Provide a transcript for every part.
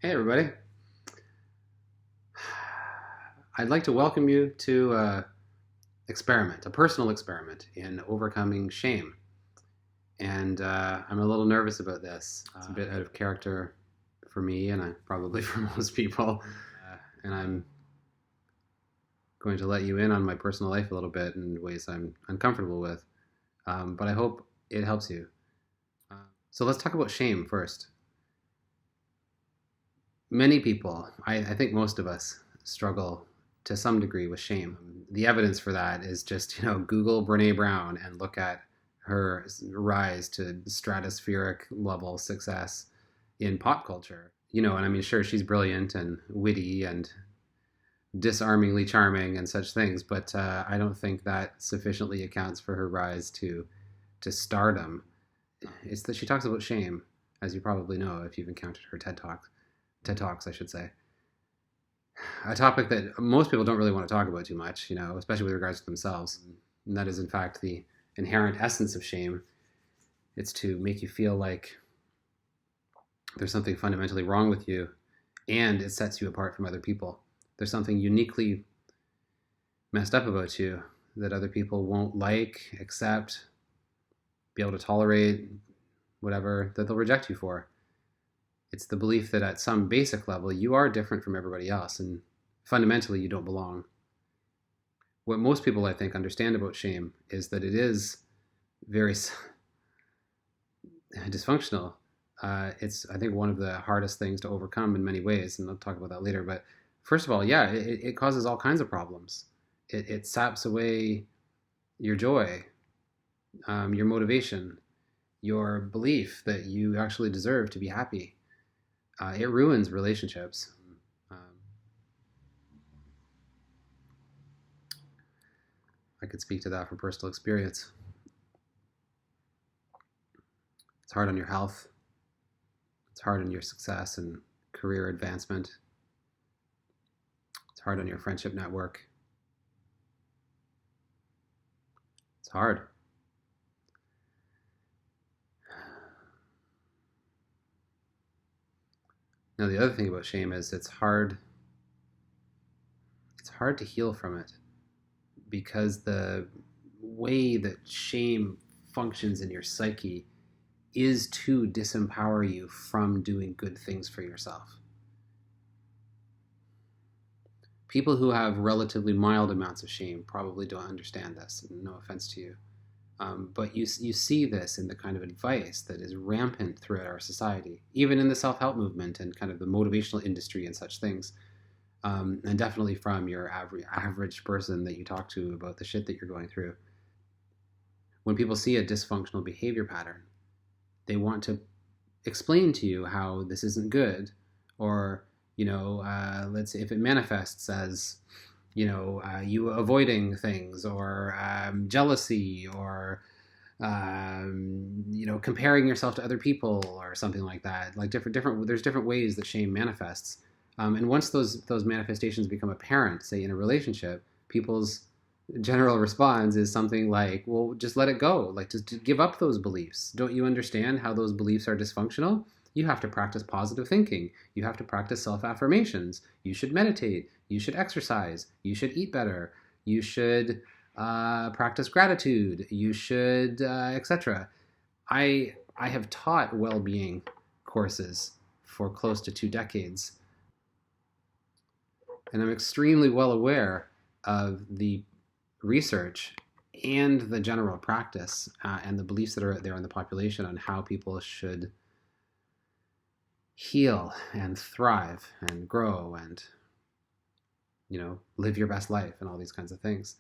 Hey everybody. I'd like to welcome you to experiment, a personal experiment in overcoming shame. And I'm a little nervous about this. It's a bit out of character for me and probably for most people. And I'm going to let you in on my personal life a little bit in ways I'm uncomfortable with. But I hope it helps you. So let's talk about shame first. Many people, I think most of us, struggle to some degree with shame. The evidence for that is just, Google Brene Brown and look at her rise to stratospheric level success in pop culture. And I mean, sure, she's brilliant and witty and disarmingly charming and such things, but I don't think that sufficiently accounts for her rise to stardom. It's that she talks about shame, as you probably know if you've encountered her TED Talks, I should say. A topic that most people don't really want to talk about too much, especially with regards to themselves. And that is, in fact, the inherent essence of shame. It's to make you feel like there's something fundamentally wrong with you, and it sets you apart from other people. There's something uniquely messed up about you that other people won't like, accept, be able to tolerate, whatever, that they'll reject you for. It's the belief that at some basic level, you are different from everybody else, and fundamentally, you don't belong. What most people, I think, understand about shame is that it is very dysfunctional. It's, I think, one of the hardest things to overcome in many ways, and I'll talk about that later. But first of all, yeah, it causes all kinds of problems. It saps away your joy, your motivation, your belief that you actually deserve to be happy. It ruins relationships. I could speak to that from personal experience. It's hard on your health. It's hard on your success and career advancement. It's hard on your friendship network. It's hard. Now, the other thing about shame is it's hard to heal from it, because the way that shame functions in your psyche is to disempower you from doing good things for yourself. People who have relatively mild amounts of shame probably don't understand this, and no offense to you. But you see this in the kind of advice that is rampant throughout our society, even in the self-help movement and kind of the motivational industry and such things. And definitely from your average person that you talk to about the shit that you're going through. When people see a dysfunctional behavior pattern, they want to explain to you how this isn't good, or, let's say if it manifests as, you avoiding things, or jealousy, or, comparing yourself to other people, or something like that. Like there's different ways that shame manifests. And once those manifestations become apparent, say in a relationship, people's general response is something like, well, just let it go. Like, just give up those beliefs. Don't you understand how those beliefs are dysfunctional? You have to practice positive thinking. You have to practice self-affirmations. You should meditate. You should exercise. You should eat better. You should practice gratitude. You should, etc. I have taught well-being courses for close to 2 decades. And I'm extremely well aware of the research and the general practice and the beliefs that are out there in the population on how people should heal and thrive and grow and, live your best life and all these kinds of things.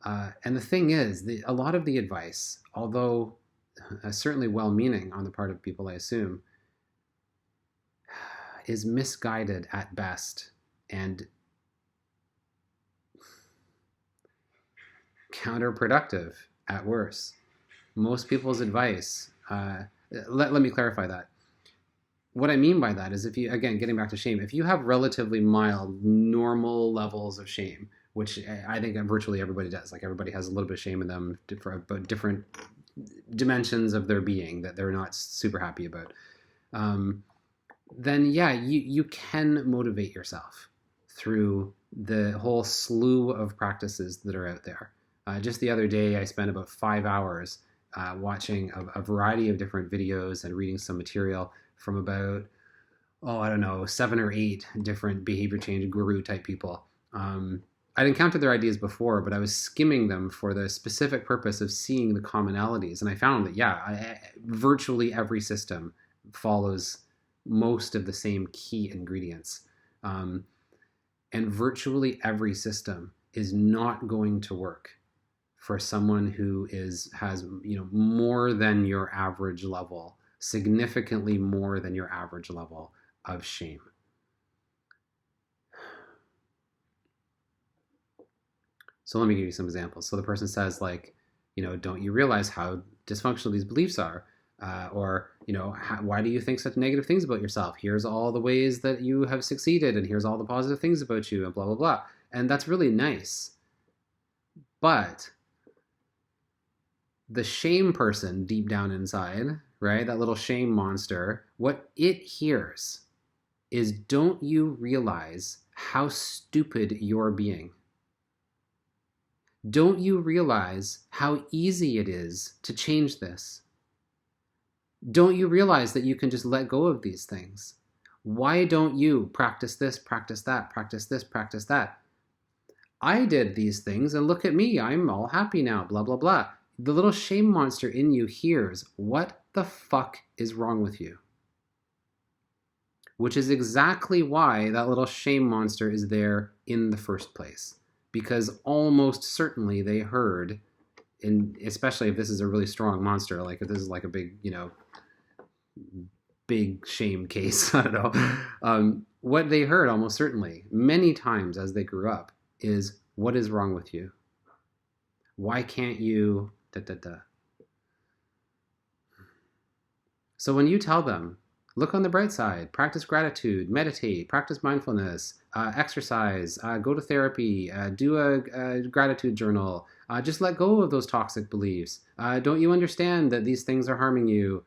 And the thing is, a lot of the advice, although certainly well-meaning on the part of people, I assume, is misguided at best and counterproductive at worst. Most people's advice, let me clarify that. What I mean by that is, if you, again, getting back to shame, if you have relatively mild, normal levels of shame, which I think virtually everybody does, like everybody has a little bit of shame in them for different dimensions of their being that they're not super happy about. then yeah, you can motivate yourself through the whole slew of practices that are out there. Just the other day, I spent about 5 hours watching a variety of different videos and reading some material from about, oh, I don't know, 7 or 8 different behavior change guru type people. I'd encountered their ideas before, but I was skimming them for the specific purpose of seeing the commonalities. And I found that, yeah, virtually every system follows most of the same key ingredients. And virtually every system is not going to work for someone who has more than your average level, significantly more than your average level of shame. So let me give you some examples. So the person says, like, don't you realize how dysfunctional these beliefs are? Or, why do you think such negative things about yourself? Here's all the ways that you have succeeded, and here's all the positive things about you, and blah, blah, blah. And that's really nice. But the shame person deep down inside, right, that little shame monster, what it hears is, don't you realize how stupid you're being? Don't you realize how easy it is to change this? Don't you realize that you can just let go of these things? Why don't you practice this, practice that, practice this, practice that? I did these things and look at me, I'm all happy now, blah, blah, blah. The little shame monster in you hears, what the fuck is wrong with you? Which is exactly why that little shame monster is there in the first place. Because almost certainly they heard, especially if this is a really strong monster, like if this is like a big, big shame case, I don't know. What they heard almost certainly, many times as they grew up, is, what is wrong with you? Why can't you, da, da, da. So when you tell them, look on the bright side, practice gratitude, meditate, practice mindfulness, exercise, go to therapy, do a gratitude journal, just let go of those toxic beliefs. Don't you understand that these things are harming you,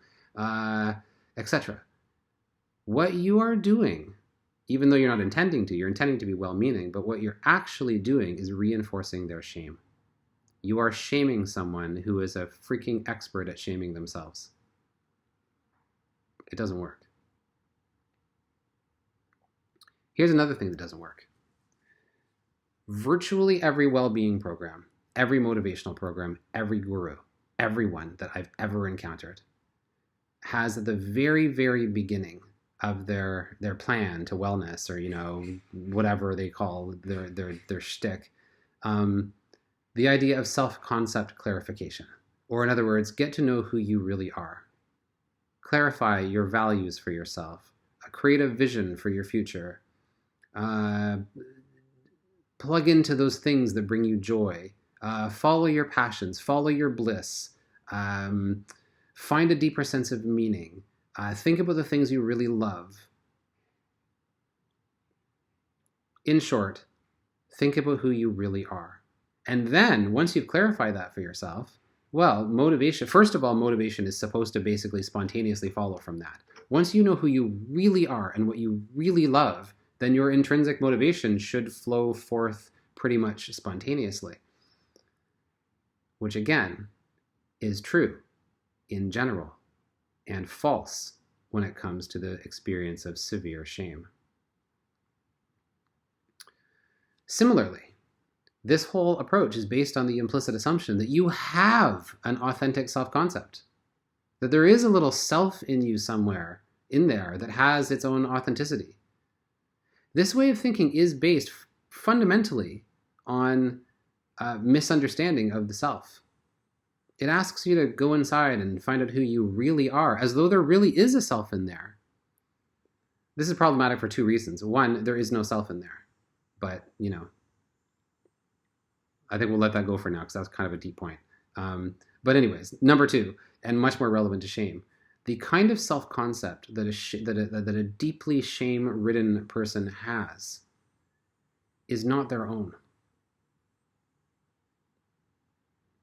etc. What you are doing, even though you're not intending to, you're intending to be well-meaning, but what you're actually doing is reinforcing their shame. You are shaming someone who is a freaking expert at shaming themselves. It doesn't work. Here's another thing that doesn't work. Virtually every well-being program, every motivational program, every guru, everyone that I've ever encountered has at the very, very beginning of their plan to wellness, or whatever they call their shtick, the idea of self-concept clarification, or in other words, get to know who you really are. Clarify your values for yourself, create a vision for your future, plug into those things that bring you joy, follow your passions, follow your bliss, find a deeper sense of meaning, think about the things you really love. In short, think about who you really are. And then, once you've clarified that for yourself, well, motivation, first of all, motivation is supposed to basically spontaneously follow from that. Once you know who you really are and what you really love, then your intrinsic motivation should flow forth pretty much spontaneously. Which again, is true in general and false when it comes to the experience of severe shame. Similarly, this whole approach is based on the implicit assumption that you have an authentic self-concept, that there is a little self in you somewhere in there that has its own authenticity. This way of thinking is based fundamentally on a misunderstanding of the self. It asks you to go inside and find out who you really are, as though there really is a self in there. This is problematic for 2 reasons. One, there is no self in there, but I think we'll let that go for now because that's kind of a deep point. But anyways, number 2, and much more relevant to shame, the kind of self-concept that a deeply shame-ridden person has is not their own.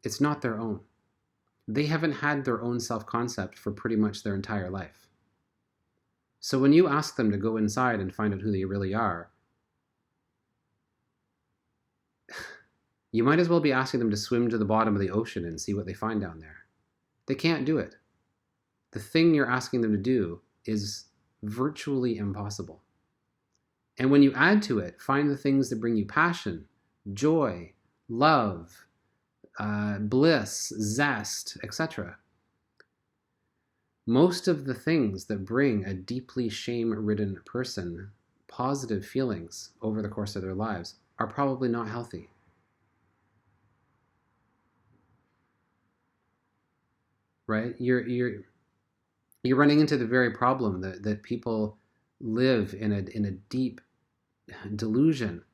It's not their own. They haven't had their own self-concept for pretty much their entire life. So when you ask them to go inside and find out who they really are, you might as well be asking them to swim to the bottom of the ocean and see what they find down there. They can't do it. The thing you're asking them to do is virtually impossible. And when you add to it, find the things that bring you passion, joy, love, bliss, zest, etc. Most of the things that bring a deeply shame-ridden person positive feelings over the course of their lives are probably not healthy. Right? You're running into the very problem that people live in a deep delusion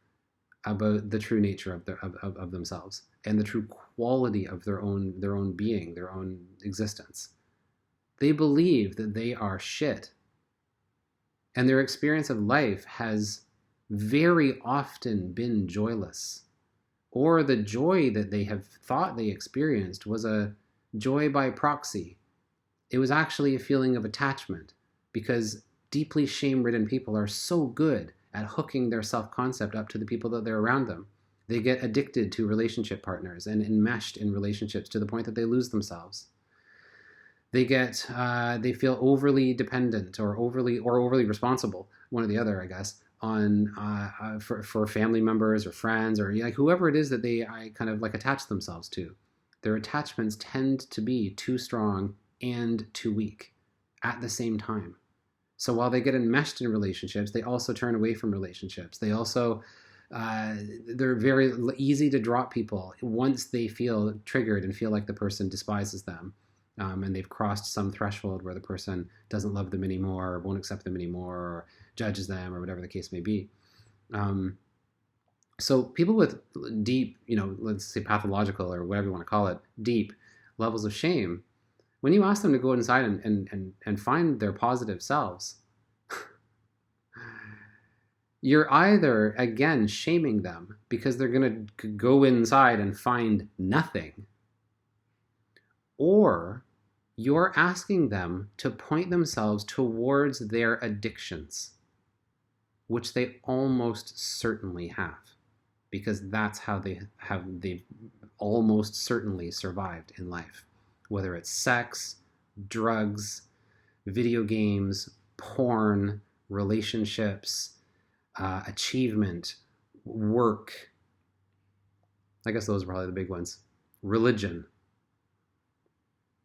about the true nature of themselves and the true quality of their own being, their own existence. They believe that they are shit, and their experience of life has very often been joyless, or the joy that they have thought they experienced was a joy by proxy. It was actually a feeling of attachment, because deeply shame-ridden people are so good at hooking their self-concept up to the people that they're around them. They get addicted to relationship partners and enmeshed in relationships to the point that they lose themselves. They feel overly dependent or overly responsible, one or the other, I guess, on for family members or friends or like whoever it is that they kind of like attach themselves to. Their attachments tend to be too strong and too weak at the same time. So while they get enmeshed in relationships, they also turn away from relationships. They also, they're very easy to drop people once they feel triggered and feel like the person despises them. And they've crossed some threshold where the person doesn't love them anymore, or won't accept them anymore, or judges them, or whatever the case may be. So people with deep, let's say pathological or whatever you want to call it, deep levels of shame, when you ask them to go inside and find their positive selves, you're either, again, shaming them because they're going to go inside and find nothing, or you're asking them to point themselves towards their addictions, which they almost certainly have, because that's how they've almost certainly survived in life. Whether it's sex, drugs, video games, porn, relationships, achievement, work. I guess those are probably the big ones. Religion,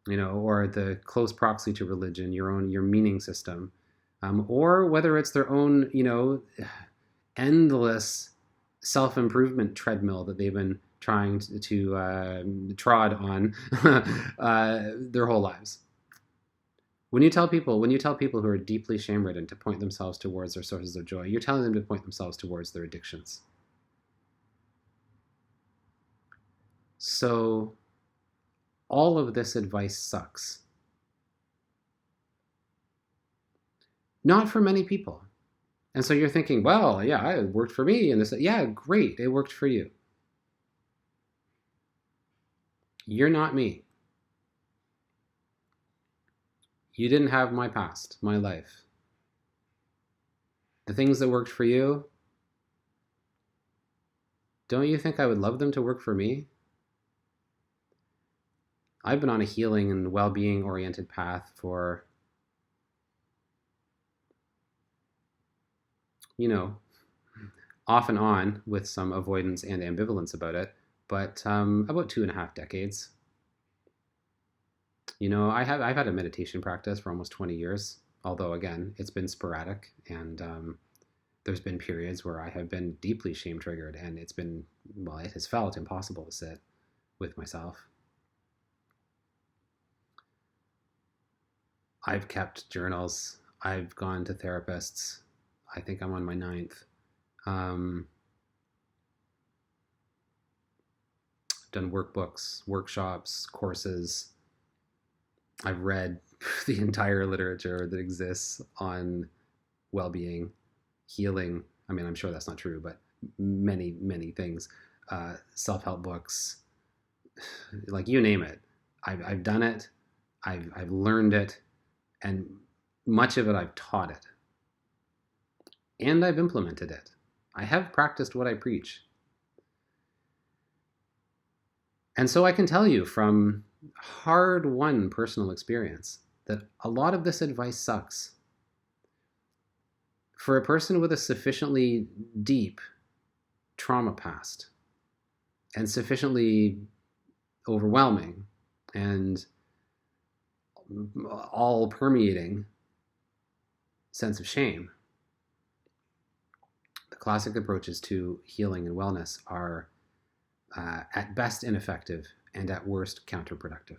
or the close proxy to religion, your meaning system, or whether it's their own, endless self-improvement treadmill that they've been trying to trod on their whole lives. When you tell people who are deeply shame-ridden to point themselves towards their sources of joy, you're telling them to point themselves towards their addictions. So all of this advice sucks. Not for many people. And so you're thinking, well, yeah, it worked for me. And this, yeah, great, it worked for you. You're not me. You didn't have my past, my life. The things that worked for you, don't you think I would love them to work for me? I've been on a healing and well-being oriented path for, off and on with some avoidance and ambivalence about it, but about 2.5 decades. I've had a meditation practice for almost 20 years, although again, it's been sporadic, and there's been periods where I have been deeply shame triggered, and it has felt impossible to sit with myself. I've kept journals. I've gone to therapists. I think I'm on my 9th. Done workbooks, workshops, courses. I've read the entire literature that exists on well-being, healing. I mean, I'm sure that's not true, but many, many things. Self-help books, like you name it. I've done it. I've learned it, and much of it I've taught it. and I've implemented it. I have practiced what I preach. And so I can tell you from hard-won personal experience that a lot of this advice sucks. For a person with a sufficiently deep trauma past and sufficiently overwhelming and all permeating sense of shame, the classic approaches to healing and wellness are at best ineffective and at worst counterproductive.